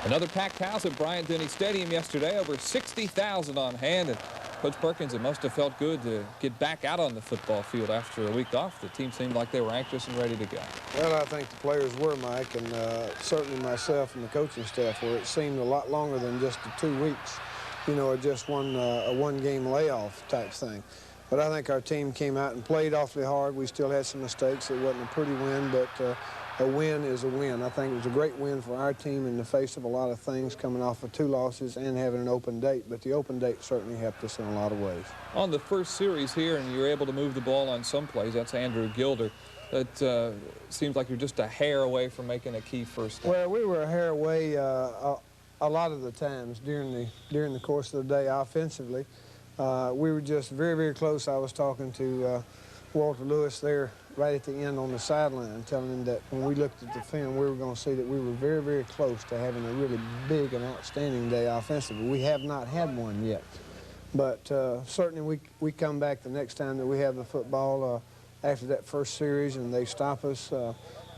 Another packed house at Bryant-Denny Stadium yesterday, over 60,000 on hand. And Coach Perkins, it must have felt good to get back out on the football field after a week off. The team seemed like they were anxious and ready to go. Well, I think the players were, Mike, and certainly myself and the coaching staff were. It seemed a lot longer than just the 2 weeks, you know, or just a one-game layoff type thing. But I think our team came out and played awfully hard. We still had some mistakes. It wasn't a pretty win, but a win is a win. I think it was a great win for our team in the face of a lot of things, coming off of 2 losses and having an open date. But the open date certainly helped us in a lot of ways. On the first series here, and you were able to move the ball on some plays, that's Andrew Gilder. It seems like you're just a hair away from making a key first down. Well, we were a hair away a lot of the times during the course of the day offensively. We were just very, very close. I was talking to Walter Lewis there right at the end on the sideline, telling him that when we looked at the film, we were going to see that we were very, very close to having a really big and outstanding day offensively. We have not had one yet. But certainly we come back the next time that we have the football after that first series and they stop us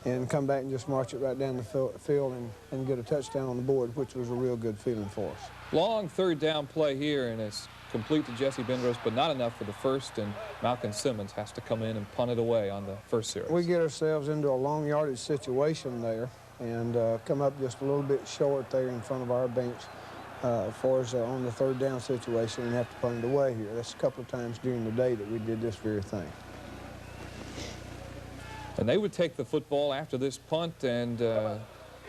and come back and just march it right down the field and get a touchdown on the board, which was a real good feeling for us. Long third down play here, and it's complete to Jesse Bendros, but not enough for the first, and Malcolm Simmons has to come in and punt it away on the first series. We get ourselves into a long yardage situation there and come up just a little bit short there in front of our bench for us on the third down situation and have to punt it away here. That's a couple of times during the day that we did this very thing. And they would take the football after this punt, and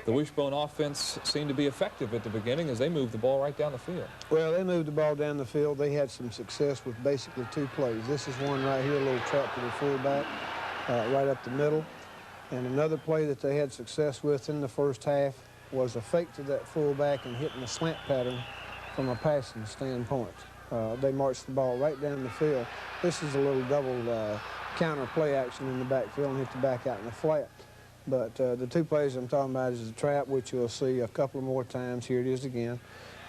the Wishbone offense seemed to be effective at the beginning as they moved the ball right down the field. Well, they moved the ball down the field. They had some success with basically 2 plays. This is one right here, a little trap to the fullback, right up the middle. And another play that they had success with in the first half was a fake to that fullback and hitting a slant pattern from a passing standpoint. They marched the ball right down the field. This is a little double counter play action in the backfield and hit the back out in the flat. But the 2 plays I'm talking about is the trap, which you'll see a couple more times. Here it is again.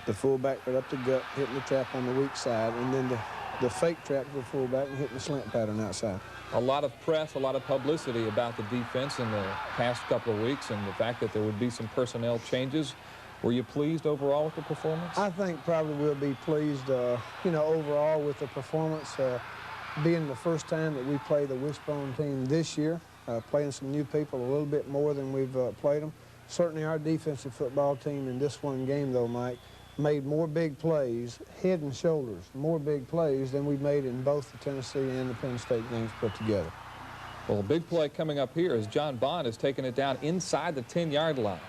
The fullback right up the gut, hitting the trap on the weak side, and then the fake trap to the fullback and hitting the slant pattern outside. A lot of press, a lot of publicity about the defense in the past couple of weeks and the fact that there would be some personnel changes. Were you pleased overall with the performance? I think probably we'll be pleased, you know, overall with the performance. Being the first time that we play the Wishbone team this year, playing some new people a little bit more than we've played them. Certainly our defensive football team in this one game, though, Mike, made more big plays, head and shoulders, more big plays than we made in both the Tennessee and the Penn State games put together. Well, a big play coming up here as John Bond has taken it down inside the 10-yard line.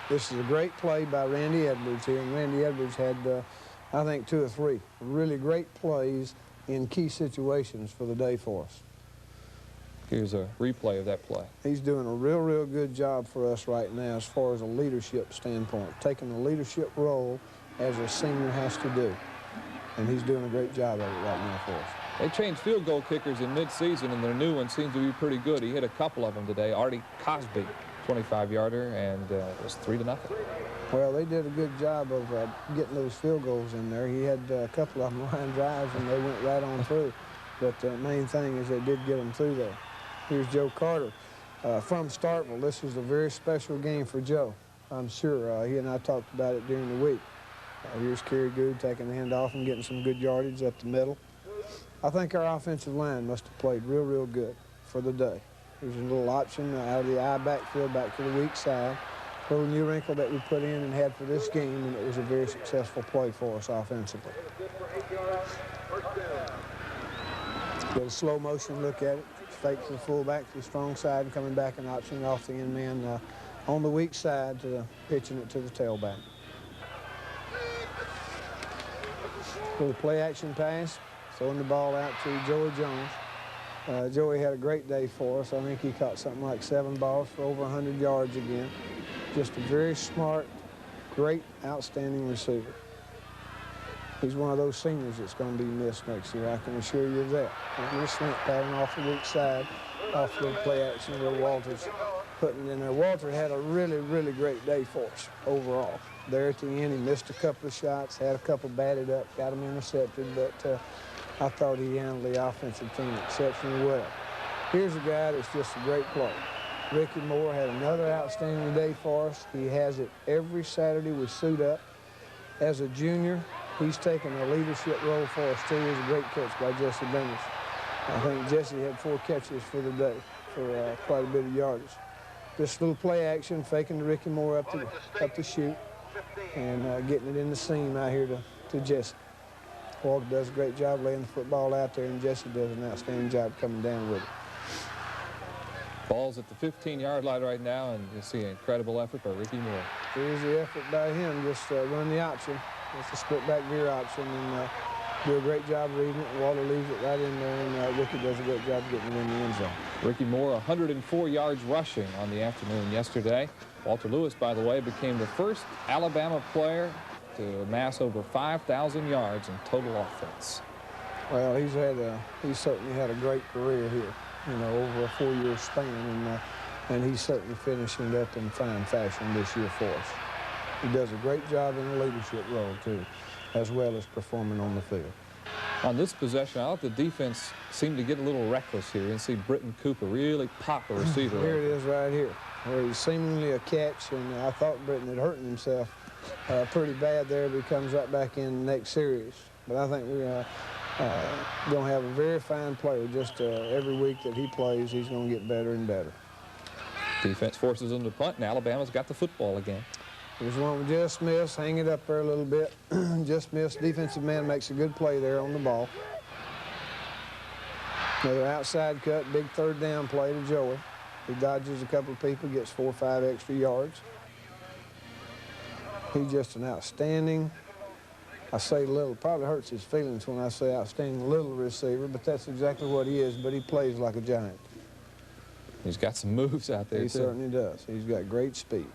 This is a great play by Randy Edwards here, and Randy Edwards had, I think, 2 or 3 really great plays in key situations for the day for us. Here's a replay of that play. He's doing a real, real good job for us right now as far as a leadership standpoint, taking the leadership role as a senior has to do. And he's doing a great job of it right now for us. They changed field goal kickers in mid-season, and their new one seems to be pretty good. He hit a couple of them today. Artie Cosby, 25-yarder, and it was 3-0. Well, they did a good job of getting those field goals in there. He had a couple of them line drives, and they went right on through. But the main thing is they did get them through there. Here's Joe Carter from Starkville. This was a very special game for Joe, I'm sure. He and I talked about it during the week. Here's Kerry Good taking the hand off and getting some good yardage up the middle. I think our offensive line must have played real, real good for the day. There's a little option out of the I backfield back to the weak side. A little new wrinkle that we put in and had for this game, and it was a very successful play for us offensively. A little slow motion look at it. Fake to the fullback to the strong side and coming back and optioning off the end man on the weak side to pitching it to the tailback. Little play action pass, throwing the ball out to Joey Jones. Joey had a great day for us. I think he caught something like 7 balls for over 100 yards again. Just a very smart, great, outstanding receiver. He's one of those seniors that's going to be missed next year, I can assure you of that. And this slant pattern off the weak side, off the play action where Walter's putting it in there. Walter had a really, really great day for us overall. There at the end, he missed a couple of shots, had a couple batted up, got them intercepted, but I thought he handled the offensive team exceptionally well. Here's a guy that's just a great player. Ricky Moore had another outstanding day for us. He has it every Saturday we suit up. As a junior, he's taken a leadership role for us too. It was a great catch by Jesse Bennett. I think Jesse had 4 catches for the day for quite a bit of yardage. This little play action, faking to Ricky Moore up the chute and getting it in the seam out here to Jesse. Walter does a great job laying the football out there, and Jesse does an outstanding job coming down with it. Ball's at the 15-yard line right now, and you see an incredible effort by Ricky Moore. Here's the effort by him, just run the option. It's a split back veer option, and do a great job reading it. And Walter leaves it right in there, and Ricky does a great job getting it in the end zone. Ricky Moore, 104 yards rushing on the afternoon yesterday. Walter Lewis, by the way, became the first Alabama player to amass over 5,000 yards in total offense. Well, he's certainly had a great career here, you know, over a 4-year span, and he's certainly finishing up in fine fashion this year for us. He does a great job in a leadership role, too, as well as performing on the field. On this possession, I thought the defense seemed to get a little reckless here and see Britton Cooper really pop a receiver. Here it is right here, where he's seemingly a catch, and I thought Britton had hurt himself pretty bad there, but he comes right back in the next series. But I think we're going to have a very fine player. Just every week that he plays, he's going to get better and better. Defense forces him to punt, and Alabama's got the football again. There's one with just missed, hang it up there a little bit. Just missed. Defensive man makes a good play there on the ball. Another outside cut, big third down play to Joey. He dodges a couple of people, gets 4 or 5 extra yards. He's just an outstanding, I say little, probably hurts his feelings when I say outstanding little receiver, but that's exactly what he is, but he plays like a giant. He's got some moves out there, He too. certainly does. He's got great speed.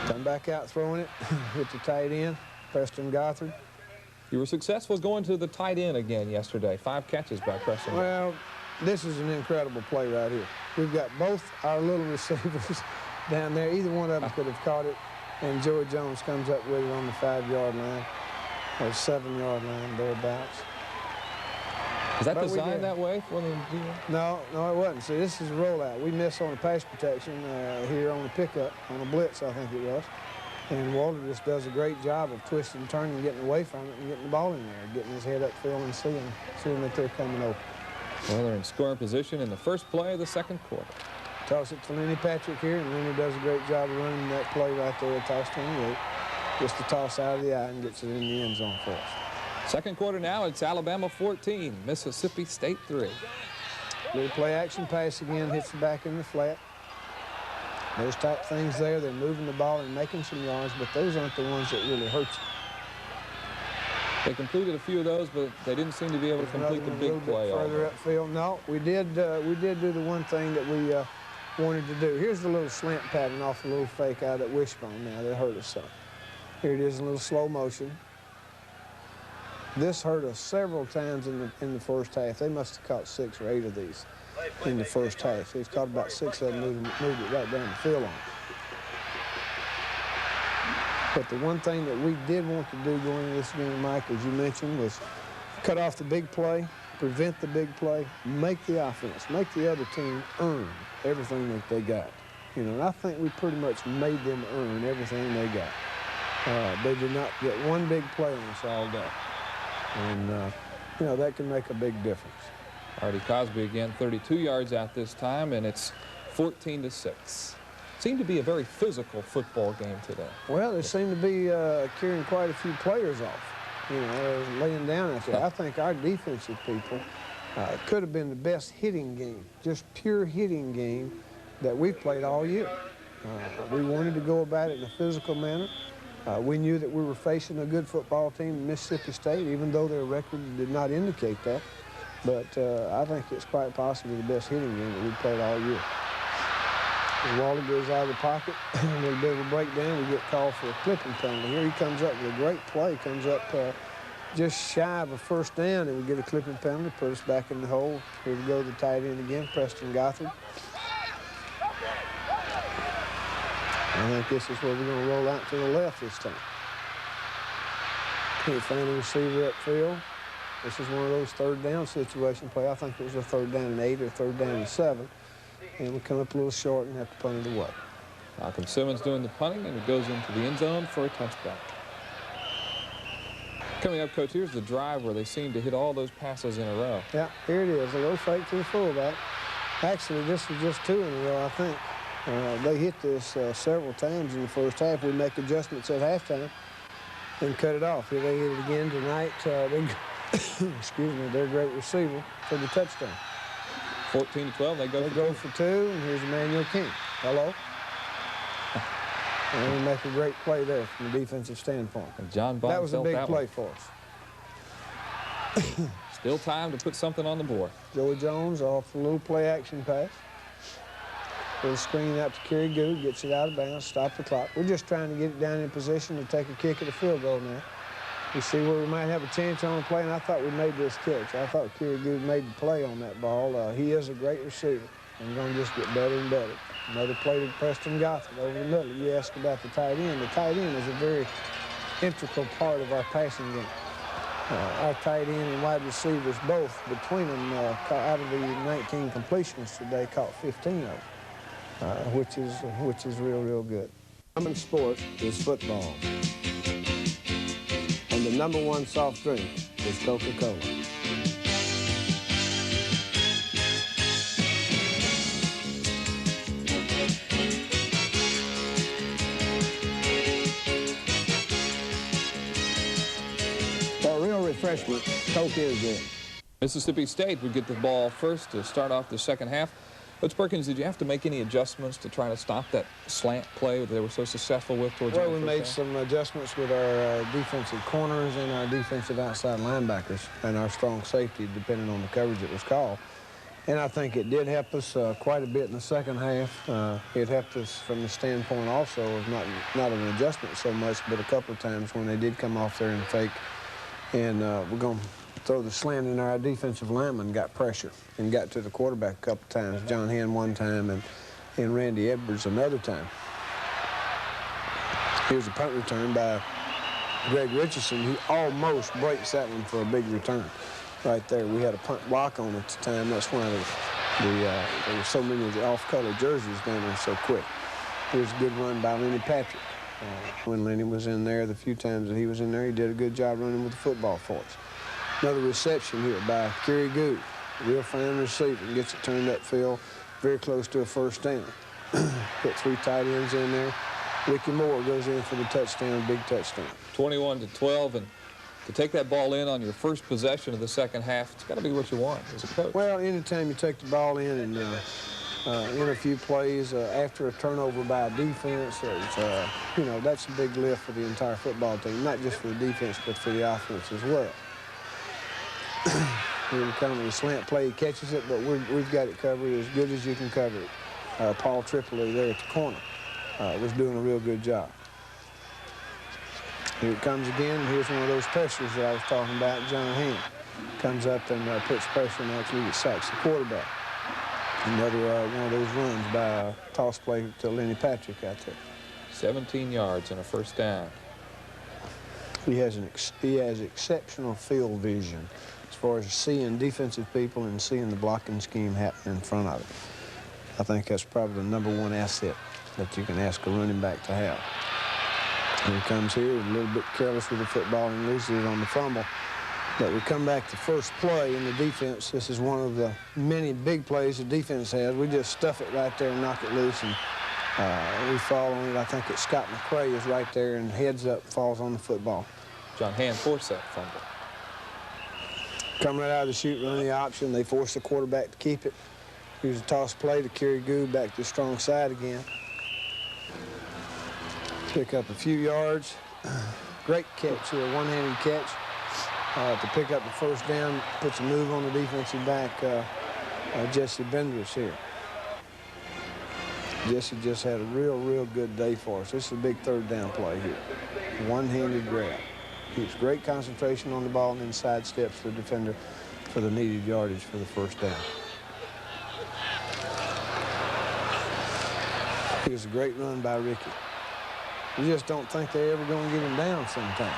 Come back out throwing it with the tight end, Preston Gothard. You were successful going to the tight end again yesterday. 5 catches by Preston. Well, this is an incredible play right here. We've got both our little receivers down there. Either one of them could have caught it, and Joey Jones comes up with it on the 5-yard line or 7-yard line, thereabouts. Is that designed that way for the DN? No, it wasn't. See, this is a rollout. We missed on the pass protection here on the pickup, on a blitz, I think it was. And Walter just does a great job of twisting and turning, getting away from it, and getting the ball in there, getting his head upfield and seeing that they're coming open. Well, they're in scoring position in the first play of the second quarter. Toss it to Lenny Patrick here, and Lenny does a great job of running that play right there at toss 28. Just a toss out of the eye and gets it in the end zone for us. Second quarter now, it's Alabama 14, Mississippi State 3. Little play action pass again, hits the back in the flat. Those type things there, they're moving the ball and making some yards, but those aren't the ones that really hurt you. They completed a few of those, but they didn't seem to be able to complete the big play. Further upfield, no, we did do the one thing that we wanted to do. Here's the little slant pattern off a little fake out of that wishbone now that hurt us some. Here it is in a little slow motion. This hurt us several times in the first half. They must have caught 6 or 8 of these in the first half. They've caught about 6 of them, moved it right down the field on. But the one thing that we did want to do going into this game, Mike, as you mentioned, was cut off the big play, prevent the big play, make the offense, make the other team earn everything that they got. You know, and I think we pretty much made them earn everything they got. They did not get one big play on us all day. And, you know, that can make a big difference. Artie Cosby again, 32 yards out this time, and it's 14-6. Seemed to be a very physical football game today. Well, they seem to be carrying quite a few players off, you know, laying down out there. I think our defensive people could have been the best hitting game, just pure hitting game that we've played all year. We wanted to go about it in a physical manner. We knew that we were facing a good football team in Mississippi State, even though their record did not indicate that. But I think it's quite possibly the best hitting game that we've played all year. And Walter goes out of the pocket, a little bit of a breakdown. We get called for a clipping penalty. Here he comes up with a great play, comes up just shy of a first down, and we get a clipping penalty, put us back in the hole. Here we go to the tight end again, Preston Gothard. I think this is where we're going to roll out to the left this time. Can't find a receiver upfield. This is one of those third down situation play. I think it was a 3rd down and 8 or 3rd down and 7. and we come up a little short and have to punt it away. Malcolm Simmons doing the punting, and it goes into the end zone for a touchback. Coming up, Coach, here's the drive where they seem to hit all those passes in a row. Yeah, here it is, a little fake to the fullback. Actually, this was just 2 in a row, I think. They hit this several times in the first half. We make adjustments at halftime and cut it off. Here they hit it again tonight. Excuse me, their great receiver for the touchdown. 14-12, they go for 2, and here's Emmanuel King. Hello. And we make a great play there from a defensive standpoint. And John Bond, that was a big play for us. Still time to put something on the board. Joey Jones off a little play action pass. Little screen out to Kerry Good, gets it out of bounds, stop the clock. We're just trying to get it down in position to take a kick at the field goal now. We see where we might have a chance on the play, and I thought we made this catch. I thought Kerry Good made the play on that ball. He is a great receiver, and going to just get better and better. Another play to Preston Gothard over the middle. You asked about the tight end. The tight end is a very integral part of our passing game. Our tight end and wide receivers both, between them, out of the 19 completions today, caught 15 of them, which is real good. Common sport is football. And the #1 soft drink is Coca-Cola. Refreshment, Coke is it. Mississippi State would get the ball first to start off the second half. Coach Perkins, did you have to make any adjustments to try to stop that slant play that they were so successful with towards the Well, first we made half? some adjustments with our defensive corners and our defensive outside linebackers and our strong safety, depending on the coverage that was called. And I think it did help us quite a bit in the second half. It helped us from the standpoint also of not an adjustment so much, but a couple of times when they did come off there and fake. And we're going to throw the slant in. Our defensive lineman got pressure and got to the quarterback a couple times. John Henn one time and Randy Edwards another time. Here's a punt return by Greg Richardson. He almost breaks that one for a big return right there. We had a punt block on at the time. That's why there were so many of the off-color jerseys down there so quick. Here's a good run by Lenny Patrick. When Lenny was in there, the few times that he was in there, he did a good job running with the football for us. Another reception here by Kerry Good. Real fine receiver. Gets it turned upfield, very close to a first down. Put 3 tight ends in there. Ricky Moore goes in for the touchdown, big touchdown. 21-12, and to take that ball in on your first possession of the second half, it's got to be what you want as a coach. Well, anytime you take the ball in and in a few plays after a turnover by a defense, you know, that's a big lift for the entire football team, not just for the defense, but for the offense as well. Here we come with a slant play. He catches it, but we've got it covered as good as you can cover it. Paul Tripoli there at the corner was doing a real good job. Here it comes again. Here's one of those pressures that I was talking about. John Henn comes up and puts pressure and actually sacks the quarterback. Another one of those runs by a toss play to Lenny Patrick out there. 17 yards and a first down. He has exceptional field vision as far as seeing defensive people and seeing the blocking scheme happen in front of it. I think that's probably the #1 asset that you can ask a running back to have. Here he comes here, a little bit careless with the football and loses it on the fumble. But we come back to first play in the defense. This is one of the many big plays the defense has. We just stuff it right there and knock it loose, and we fall on it. I think it's Scott McRae is right there and heads up, falls on the football. John Henn forced that fumble. Come right out of the chute, run the option. They force the quarterback to keep it. Here's a toss play to Kerry Good back to the strong side again. Pick up a few yards. Great catch here, one-handed catch. To pick up the first down, puts a move on the defensive back, Jesse Benders here. Jesse just had a real good day for us. This is a big third down play here. One-handed grab. Keeps great concentration on the ball and then sidesteps the defender for the needed yardage for the first down. Here's a great run by Ricky. You just don't think they're ever going to get him down sometime.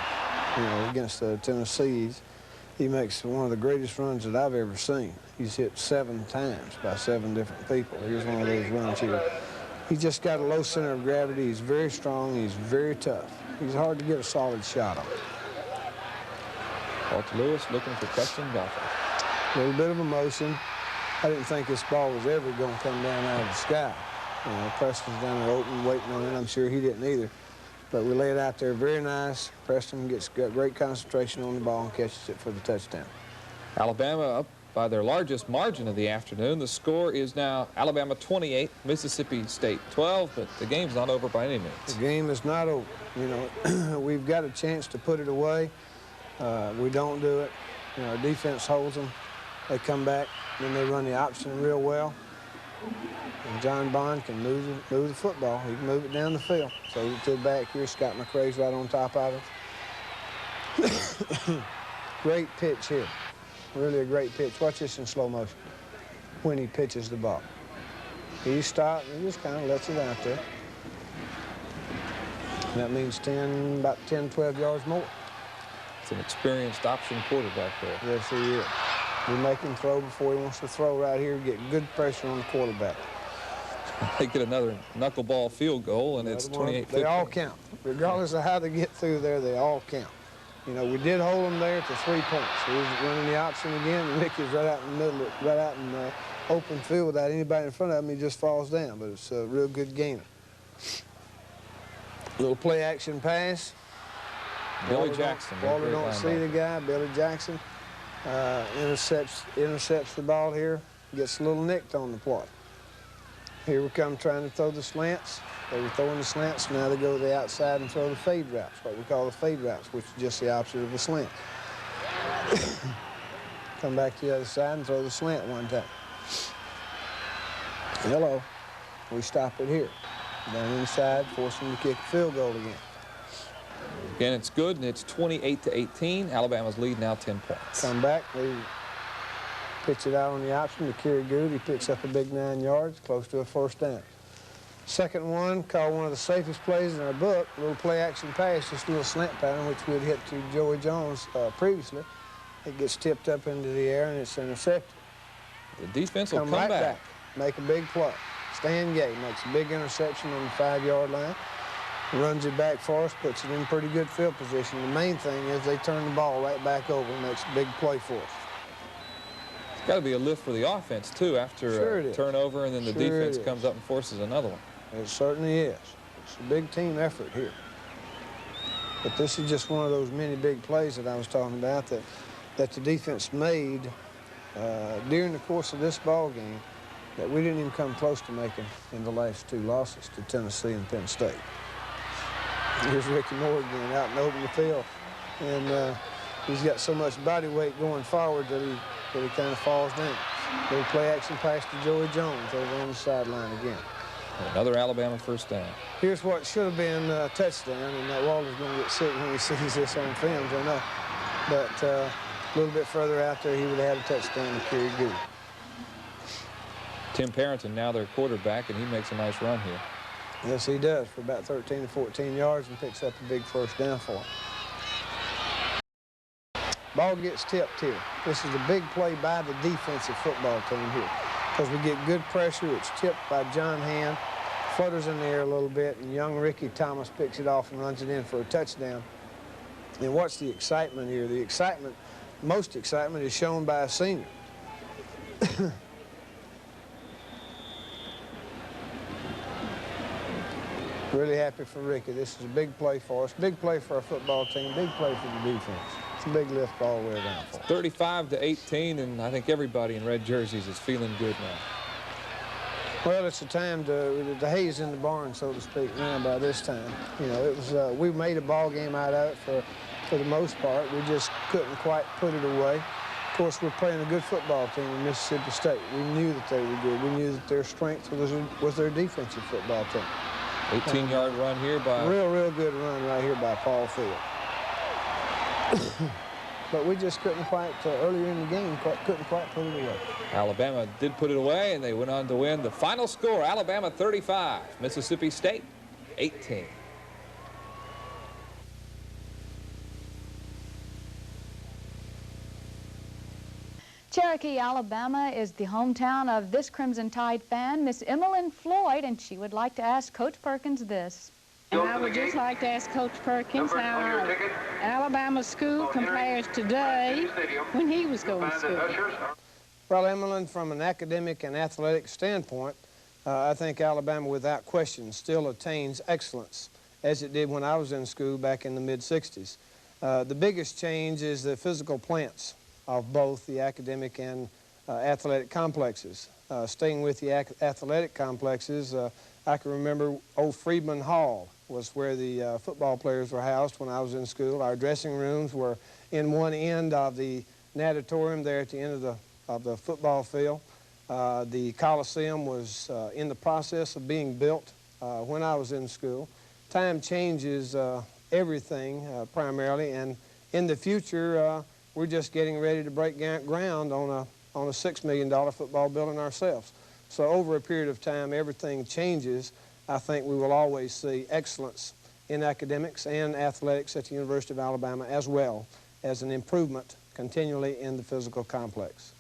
You know, against the Tennessees he makes one of the greatest runs that I've ever seen. He's hit 7 times by 7 different people. Here's one of those runs here. He's just got a low center of gravity. He's very strong. He's very tough. He's hard to get a solid shot on. Walter Lewis looking for Preston Golfer. A little bit of emotion. I didn't think this ball was ever going to come down out of the sky. You know, Preston's down there open, waiting on it. I'm sure he didn't either. But we lay it out there very nice. Preston got great concentration on the ball and catches it for the touchdown. Alabama up by their largest margin of the afternoon. The score is now Alabama 28, Mississippi State 12, but the game's not over by any means. The game is not over. You know, we've got a chance to put it away. We don't do it. You know, our defense holds them. They come back, then they run the option real well. And John Bond can move the football. He can move it down the field. So he to the back here. Scott McRae's right on top of it. Great pitch here. Really a great pitch. Watch this in slow motion when he pitches the ball. He stops and he just kind of lets it out there. And that means about 10, 12 yards more. It's an experienced option quarterback there. Yes, he is. We make him throw before he wants to throw right here, get good pressure on the quarterback. They get another knuckleball field goal, and it's 28-15. They all count. Regardless of how they get through there, they all count. You know, we did hold them there to 3 points. He was running the option again, and Ricky's right out in the middle, right out in the open field without anybody in front of him. He just falls down, but it's a real good gainer. Little play action pass. Billy Jackson. Walter don't see the guy. Billy Jackson intercepts the ball here. Gets a little nicked on the plot. Here we come trying to throw the slants. They were throwing the slants. Now they go to the outside and throw the fade routes, what we call the fade routes, which is just the opposite of a slant. Come back to the other side and throw the slant one time. Hello. We stop it here. Down inside, force them to kick a field goal again. Again, it's good, and it's 28-18. Alabama's lead now 10 points. Come back. They pitch it out on the option to Kerry Good. He picks up a big 9 yards, close to a first down. Second one, called one of the safest plays in our book, a little play-action pass, just a little slant pattern, which we had hit to Joey Jones previously. It gets tipped up into the air, and it's intercepted. The defense will come right back. Make a big play. Stan Gay makes a big interception on the 5-yard line, runs it back for us, puts it in pretty good field position. The main thing is they turn the ball right back over and makes a big play for us. It's got to be a lift for the offense, too, after a turnover, and then the defense comes up and forces another one. It certainly is. It's a big team effort here. But this is just one of those many big plays that I was talking about that the defense made during the course of this ball game that we didn't even come close to making in the last 2 losses to Tennessee and Penn State. Here's Ricky Moore again out in the open field. And he's got so much body weight going forward that he kind of falls down. Little play-action pass to Joey Jones over on the sideline again. Another Alabama first down. Here's what should have been a touchdown, and Walter's going to get sick when he sees this on film, I know. But a little bit further out there, he would have had a touchdown to Kerry Good. Tim Parrington now their quarterback, and he makes a nice run here. Yes, he does, for about 13 to 14 yards and picks up a big first down for him. Ball gets tipped here. This is a big play by the defensive football team here because we get good pressure. It's tipped by John Hand, flutters in the air a little bit, and young Ricky Thomas picks it off and runs it in for a touchdown. And watch the excitement here. The excitement, most excitement is shown by a senior. Really happy for Ricky. This is a big play for us, big play for our football team, big play for the defense. It's a big lift all the way around for us. 35-18, and I think everybody in red jerseys is feeling good now. Well, it's a time the hay's in the barn, so to speak, now by this time. You know, it was we made a ball game out of it for the most part. We just couldn't quite put it away. Of course, we're playing a good football team in Mississippi State. We knew that they were good. We knew that their strength was their defensive football team. 18-yard run here by... Real good run right here by Paul Field. But we just couldn't quite, earlier in the game, couldn't quite put it away. Alabama did put it away, and they went on to win. The final score, Alabama 35, Mississippi State 18. Cherokee, Alabama is the hometown of this Crimson Tide fan, Miss Emmeline Floyd, and she would like to ask Coach Perkins this. And I would just like to ask Coach Perkins how Alabama school compares today when he was going to school. Well, Emmeline, from an academic and athletic standpoint, I think Alabama, without question, still attains excellence, as it did when I was in school back in the mid-'60s. The biggest change is the physical plants of both the academic and athletic complexes. Staying with the athletic complexes, I can remember old Freedman Hall was where the football players were housed when I was in school. Our dressing rooms were in one end of the natatorium there at the end of the football field. The Coliseum was in the process of being built when I was in school. Time changes everything primarily, and in the future we're just getting ready to break ground on a $6 million football building ourselves. So over a period of time everything changes. I think we will always see excellence in academics and athletics at the University of Alabama, as well as an improvement continually in the physical complex.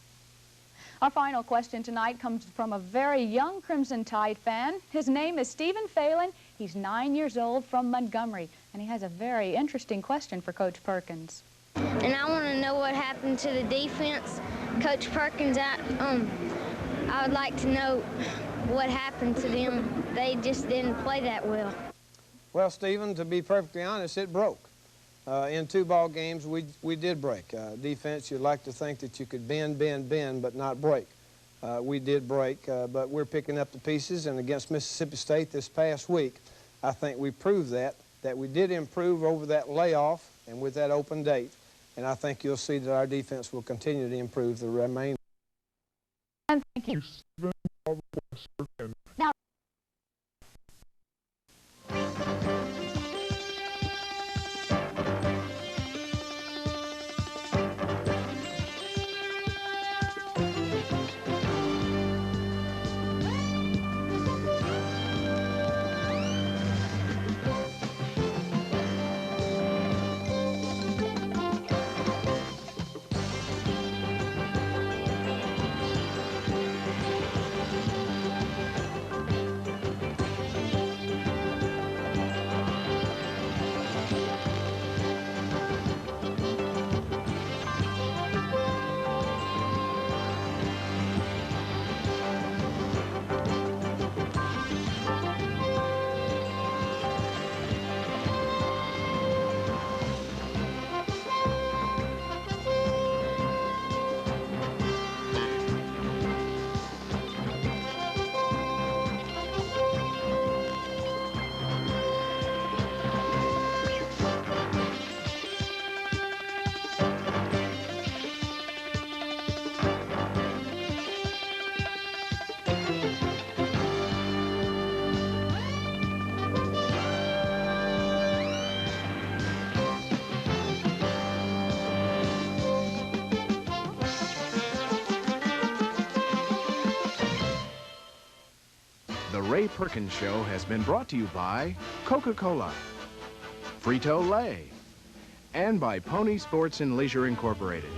Our final question tonight comes from a very young Crimson Tide fan. His name is Stephen Phelan. He's 9 years old from Montgomery, and he has a very interesting question for Coach Perkins. And I want to know what happened to the defense. Coach Perkins, I would like to know what happened to them. They just didn't play that well. Well, Stephen, to be perfectly honest, it broke. In 2 ball games, we did break. Defense, you'd like to think that you could bend, but not break. We did break, but we're picking up the pieces, and against Mississippi State this past week, I think we proved that we did improve over that layoff and with that open date, and I think you'll see that our defense will continue to improve the remainder. And thank you. Now, The Ray Perkins Show has been brought to you by Coca-Cola, Frito-Lay, and by Pony Sports and Leisure Incorporated.